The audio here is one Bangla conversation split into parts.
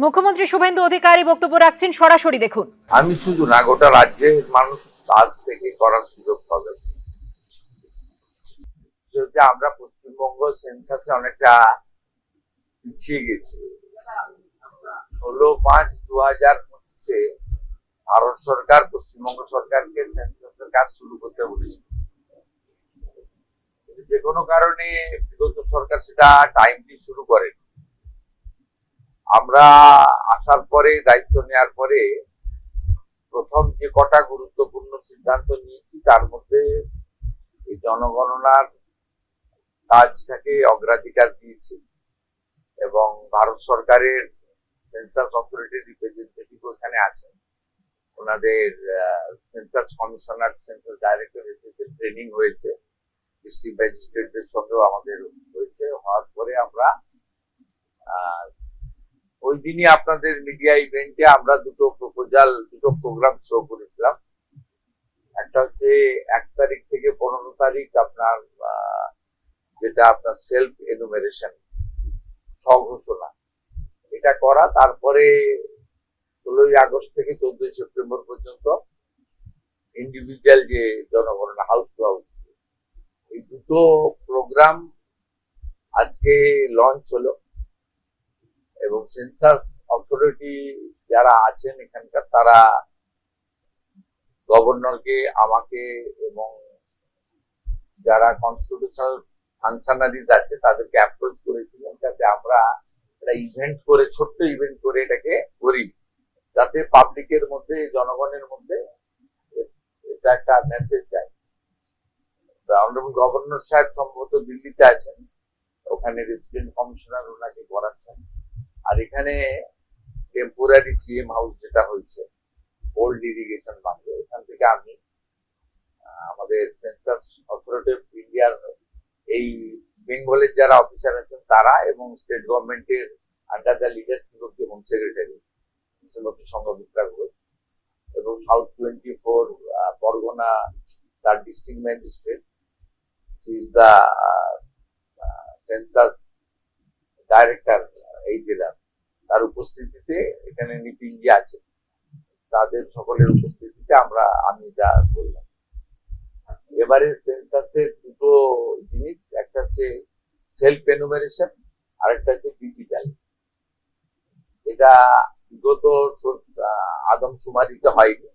মুখ্যমন্ত্রী শুভেন্দু অধিকারী বক্তব্য রাখছেন, সরাসরি দেখুন। আমি শুধু না, গোটা রাজ্যের মানুষ আজ থেকে করার সুযোগ পাবে। আমরা পশ্চিমবঙ্গ সেন্সাসে অনেকটা পিছিয়ে গেছি। 16/5/2025 ভারত সরকার পশ্চিমবঙ্গ সরকারকে সেন্সাসের কাজ শুরু করতে বলেছিল। যে কোনো কারণে বিগত সরকার সেটা টাইমলি শুরু করেন। আমরা আসার পরে, দায়িত্ব নেওয়ার পরে প্রথম যে কটা গুরুত্বপূর্ণ সিদ্ধান্ত নিয়েছি তার মধ্যে এই জনগণনার কাজটাকে অগ্রাধিকার দিয়েছি এবং ভারত সরকারের সেন্সাস অথরিটির রিপ্রেজেন্টেটিভ এখানে আছেন। ওনাদের সেন্সাস কমিশনার, সেন্সাস ডাইরেক্টর এসেছে, ট্রেনিং হয়েছে, ডিস্ট্রিক্ট ম্যাজিস্ট্রেটদের সঙ্গেও আমাদের হয়েছে। হওয়ার পরে আমরা ওই দিনই আপনাদের মিডিয়া ইভেন্টে আমরা দুটো প্রোগ্রাম শো করেছিলাম। একটা হচ্ছে 1 তারিখ থেকে 15 তারিখ আপনার যেটা আপনার সেলফ এনুমেরেশন, স্বঘোষণা, এটা করা। তারপরে 16ই আগস্ট থেকে 14ই সেপ্টেম্বর পর্যন্ত ইন্ডিভিজুয়াল যে জনগণনা, হাউস টু হাউস, এই দুটো প্রোগ্রাম আজকে লঞ্চ হলো এবং সেন্সাস অথরিটি যারা আছেন এখানকার, তারা গভর্নরকে, আমাকে এবং যারা কনস্টিটিউশনাল ফাংশনারিজ আছে তাদেরকে অ্যাপ্রোচ করেছিলেন যাতে আমরা একটা ইভেন্ট করে, ছোট্ট ইভেন্ট করে এটাকে করি, যাতে পাবলিকের মধ্যে, জনগণের মধ্যে এটা একটা মেসেজ যায়। অনারেবল গভর্নর সাহেব সম্ভবত দিল্লিতে আছেন, ওখানে রেসিডেন্ট কমিশনার ওনাকে করাচ্ছেন। আর এখানে টেম্পোরারি সিএম হাউস যেটা হয়েছে, ওল্ড ইরিগেশন বাংলো, এখান থেকে আমি আমাদের সেন্সাস অথরিটি অফ ইন্ডিয়ার এই বেঙ্গলের যারা অফিসার আছেন তারা এবং স্টেট গভর্নমেন্টের under the leadership of the home secretary Shrimati Sanghamitra Ghosh এবং সাউথ 24 পরগনা তার district magistrate, she is the census director এই জেলার, তার উপস্থিতিতে এখানে মিটিং যে আছে তাদের সকলের উপস্থিতিতে আমি যা বললাম। এবারে সেন্সাসের দুটো জিনিস, একটা হচ্ছে সেলফ এনুমেরেশন আর একটা হচ্ছে ডিজিটাল। এটা বিগত আদমশুমারিতে হয়নি,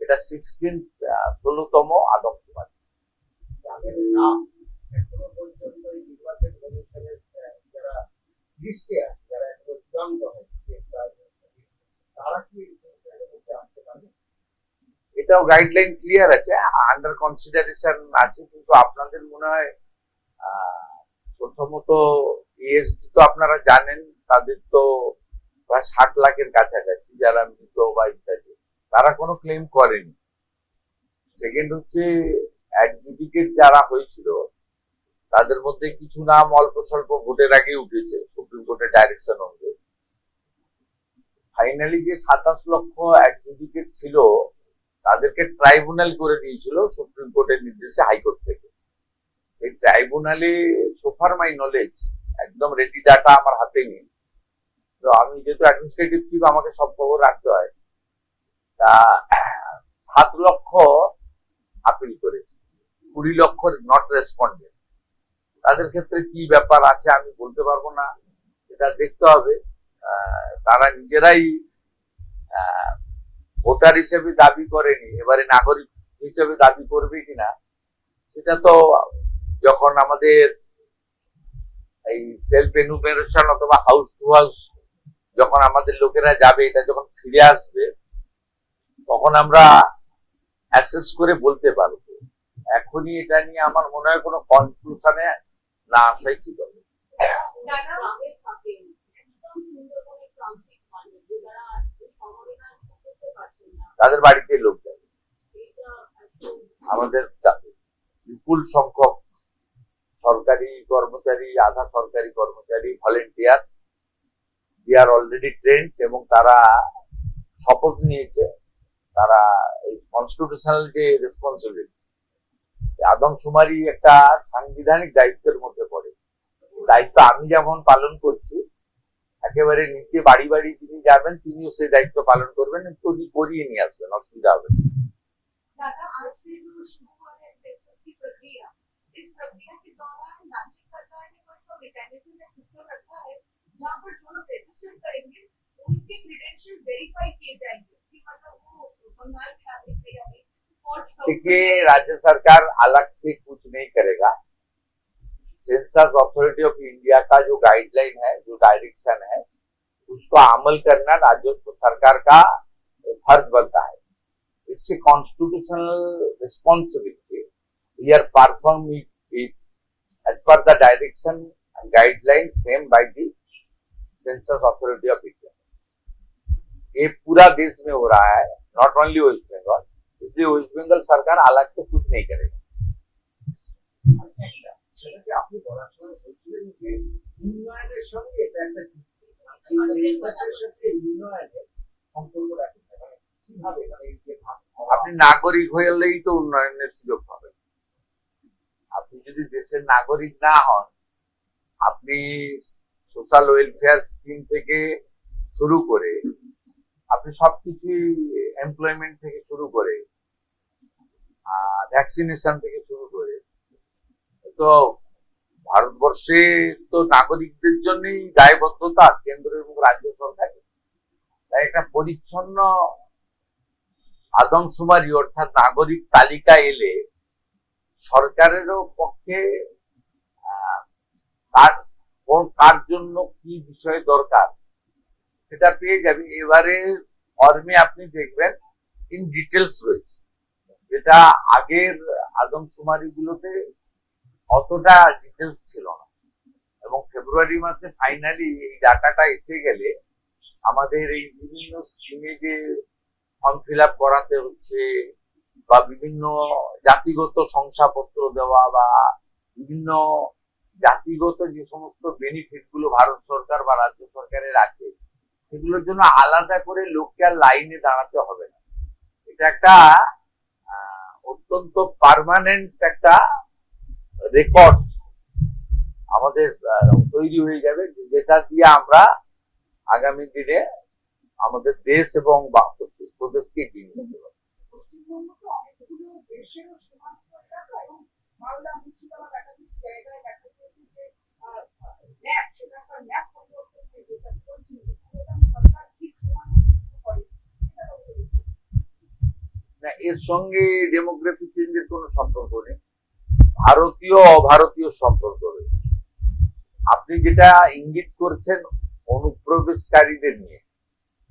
এটা 16তম আদমশুমারি। এটাও গাইডলাইন ক্লিয়ার আছে, আন্ডার কনসিডারেশন আছে, কিন্তু আপনাদের মনে হয় প্রথমত ইএসডি তো আপনারা জানেন, তাদের তো প্রায় 60 লাখের কাছাকাছি যারা মৃত বা ইত্যাদি, তারা কোনো ক্লেম করেনি। সেকেন্ড হচ্ছে অ্যাডজুডিকেট যারা হয়েছিল তাদের মধ্যে কিছু নাম অল্প স্বল্প ভোটের আগে উঠেছে সুপ্রিম কোর্টের ডাইরেকশন অনুযায়ী। ফাইনালি যে 27 লক্ষ অ্যাডজুডিকেট ছিল তাদেরকে ট্রাইব্যুনাল করে দিয়েছিল সুপ্রিম কোর্টের নির্দেশে হাইকোর্ট থেকে। সেই ট্রাইব্যুনালে, সোফার মাই নলেজ, একদম রেডি ডাটা আমার হাতে নেই, তো আমি যেহেতু অ্যাডমিনিস্ট্রেটিভ চিফ আমাকে সব খবর রাখতে হয়, তা 7 লক্ষ আপিল করেছে, 20 লক্ষ নট রেসপন্ডেড। তাদের ক্ষেত্রে কি ব্যাপার আছে আমি বলতে পারবো না, এটা দেখতে হবে। তারা নিজেরাই ভোটার হিসেবে দাবি করেনি, এবারে নাগরিক হিসেবে দাবি করবে কিনা সেটা তো যখন আমাদের এই সেলফ এনুমেরেশন অথবা হাউস টু হাউস যখন আমাদের লোকেরা যাবে, এটা যখন ফিরে আসবে তখন আমরা অ্যাসেস করে বলতে পারবো। এখনই এটা নিয়ে আমার মনে হয় কোনো কনক্লুশনে না আসাই ঠিক হবে। তাদের বাড়িতে লোক যাবে, আমাদের বিপুল সংখ্যক সরকারি কর্মচারী, আধা সরকারি কর্মচারী, ভলেন্টিয়ার, দে আর অলরেডি ট্রেন্ড এবং তারা শপথ নিয়েছে। তারা এই কনস্টিটিউশনাল যে রেসপন্সিবিলিটি, আদমশুমারি একটা সাংবিধানিক দায়িত্বের মধ্যে পড়ে, দায়িত্ব আমি যেমন পালন করছি একেবারে নিচে বাড়ি বাড়ি যিনি যাবেন তিনিও সেই দায়িত্ব পালন করবেন, উনি করিয়ে নিয়ে আসবেন, অসুবিধা হবে না। दादा आज से जो शुरू हुआ है सेंसस की प्रक्रिया, इस प्रक्रिया के दौरान राज्य सरकार ने कोई सा मैकेनिज्म या सिस्टम रखा है जहाँ पर जो लोग रजिस्टर करेंगे उनके क्रेडेंशियल वेरीफाई किए जाएंगे कि मतलब वो बंगाल के नागरिक है या नहीं, फौज देखिए राज्य सरकार अलग से कुछ नहीं करेगा। सेंसस अथॉरिटी ऑफ इंडिया का जो गाइडलाइन है, जो डायरेक्शन है, उसको अमल करना राज्य सरकार का फर्ज बनता है। It's a constitutional responsibility. We are performing it as per the direction and guideline framed by the Census Authority of India. ये पूरा देश में हो रहा है, नॉट ओनली वेस्ट बंगाल, इसलिए वेस्ट बंगाल सरकार अलग से कुछ नहीं करेगा। আপনি বলার সময় বলছিলেন যে উন্নয়নের সঙ্গে এটা একটা চুক্তি, সেন্সাসের সাথে উন্নয়নের সম্পর্ক রাখতে পারে কিভাবে, মানে এই যে ভাগ হওয়া, আপনি নাগরিক হলেই তো উন্নয়নের সুযোগ পাবেন। আপনি যদি দেশের নাগরিক না হন, আপনি সোশ্যাল ওয়েলফেয়ার স্কিম থেকে শুরু করে আপনি সবকিছুই, এমপ্লয়মেন্ট থেকে শুরু করে ভ্যাকসিনেশন থেকে শুরু করে, তো ভারতবর্ষে তো নাগরিকদের জন্যই দায়বদ্ধতা কেন্দ্র এবং রাজ্য সরকারের। তাই একটা পরিচ্ছন্ন আদমশুমারি অর্থাৎ নাগরিক তালিকা এলে সরকারেরও পক্ষে কার জন্য কি বিষয় দরকার সেটা পেয়ে যাবে। এবারে ফর্মে আপনি দেখবেন ইন ডিটেলস রয়েছে, যেটা আগের আদমশুমারি গুলোতে অতটা ডিটেলস ছিল না। এবং ফেব্রুয়ারি মাসে ফাইনালি এই ডাটাটা এসে গেলে আমাদের এই বিভিন্ন স্কিমে যে ফর্ম ফিল আপ করাতে হচ্ছে বা বিভিন্ন জাতিগত শংসাপত্র দেওয়া বা বিভিন্ন জাতিগত যে সমস্ত বেনিফিট গুলো ভারত সরকার বা রাজ্য সরকারের আছে, সেগুলোর জন্য আলাদা করে লোককে আর লাইনে দাঁড়াতে হবে না। এটা একটা অত্যন্ত পার্মানেন্ট একটা রেকর্ড আমাদের তৈরি হয়ে যাবে, যেটা দিয়ে আমরা আগামী দিনে আমাদের দেশ এবং প্রদেশকে এগিয়ে নিয়ে যেতে পারবো। পশ্চিমবঙ্গ তো অনেকগুলো দেশেরও সীমান্ত এলাকা এবং মালদা মুর্শিদাবাদ একাধিক জায়গায় দেখা গেছে যে ম্যাপ, সেখানকার ম্যাপ পরিবর্তন হয়ে গেছে। আমি বলছি যে পুরোটা সরকার ঠিক সময় শুরু করে, এটা বলতে না, এর সঙ্গে ডেমোগ্রাফি চেঞ্জের কোনো সম্পর্ক নেই, ভারতীয় অভারতীয় সম্পর্ক রয়েছে। আপনি যেটা ইঙ্গিত করছেন অনুপ্রবেশকারীদের নিয়ে,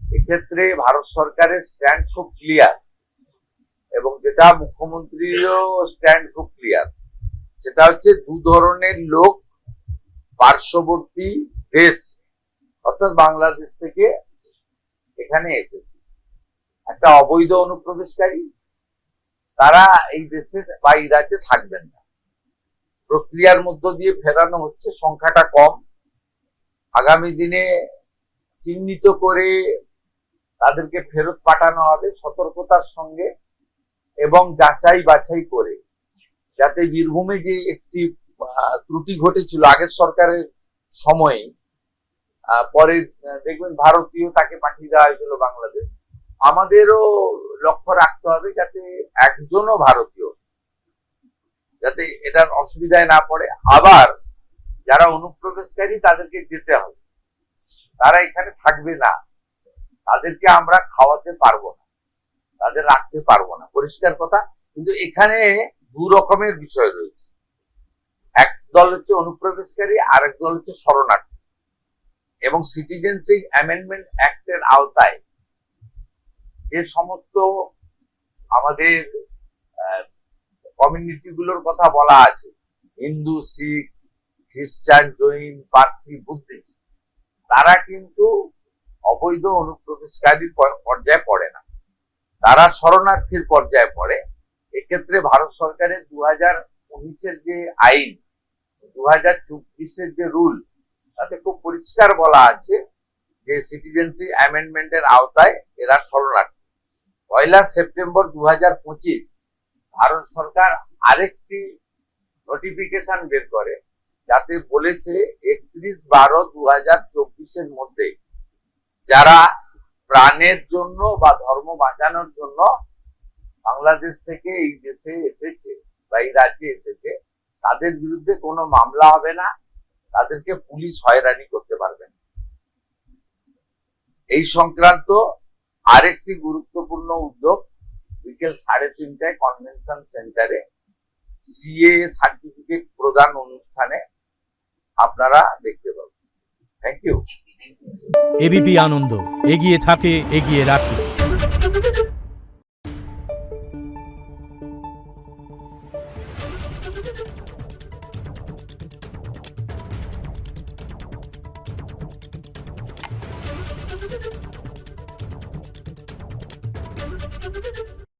এক্ষেত্রে ভারত সরকারের স্ট্যান্ড খুব ক্লিয়ার এবং যেটা মুখ্যমন্ত্রীরও স্ট্যান্ড খুব ক্লিয়ার। সেটা হচ্ছে দু ধরনের লোক পার্শ্ববর্তী দেশ অর্থাৎ বাংলাদেশ থেকে এখানে এসেছে। একটা অবৈধ অনুপ্রবেশকারী, তারা এই দেশে বা এই রাজ্যে থাকবেন না, প্রক্রিয়ার মধ্য দিয়ে ফেরানো হচ্ছে, সংখ্যাটা কম। আগামী দিনে চিহ্নিত করে তাদেরকে ফেরত পাঠানো হবে সতর্কতার সঙ্গে এবং যাচাই বাছাই করে, যাতে বীরভূমে যে একটি ত্রুটি ঘটেছিল আগের সরকারের সময়ে, পরে দেখবেন ভারতীয় তাকে পাঠিয়ে দেওয়া হয়েছিল বাংলাদেশ। আমাদেরও লক্ষ্য রাখতে হবে যাতে একজনও ভারতীয় যাতে এটার অসুবিধায় না পড়ে। আবার যারা অনুপ্রবেশকারী তাদেরকে যেতে হবে, তারা এখানে থাকবে না, তাদেরকে আমরা খাওয়াতে পারবো না, তাদের রাখতে পারবো না, পরিষ্কার কথা। কিন্তু এখানে দু রকমের বিষয় রয়েছে, এক দল হচ্ছে অনুপ্রবেশকারী, আরেক দল হচ্ছে শরণার্থী। এবং সিটিজেনশিপ অ্যামেন্ডমেন্ট অ্যাক্টের আওতায় যে সমস্ত আমাদের কমিউনিটি গুলোর কথা বলা আছে, হিন্দু, শিখ, খ্রিস্টান, জৈন, পার্সি, বুদ্ধিস্ট, তারা কিন্তু অবৈধ অনুপ্রবেশকারীর পর্যায়ে পড়ে না, তারা শরণার্থীর পর্যায়ে পড়ে। এক্ষেত্রে ভারত সরকারের 2019-এর যে আইন, 2024-এর যে রুল, তাতে খুব পরিষ্কার বলা আছে যে সিটিজেনশিপ অ্যামেন্ডমেন্টের আওতায় এরা শরণার্থী। 1 সেপ্টেম্বর 2025 ভারত সরকার আরেকটি নোটিফিকেশন বের করে, যাতে বলেছে 31/12/2024 মধ্যে যারা প্রাণের জন্য বা ধর্ম বাঁচানোর জন্য বাংলাদেশ থেকে এই দেশে এসেছে বা এই রাজ্যে এসেছে, তাদের বিরুদ্ধে কোনো মামলা হবে না, তাদেরকে পুলিশ হয়রানি করতে পারবে না। এই সংক্রান্ত আরেকটি গুরুত্বপূর্ণ উদ্যোগ বিকেল 3:30টায় কনভেনশন সেন্টারে সিএ সার্টিফিকেট প্রদান অনুষ্ঠানে আপনারা দেখতে পাবেন। Thank you. এবিপি আনন্দ, এগিয়ে থাকে, এগিয়ে রাখে।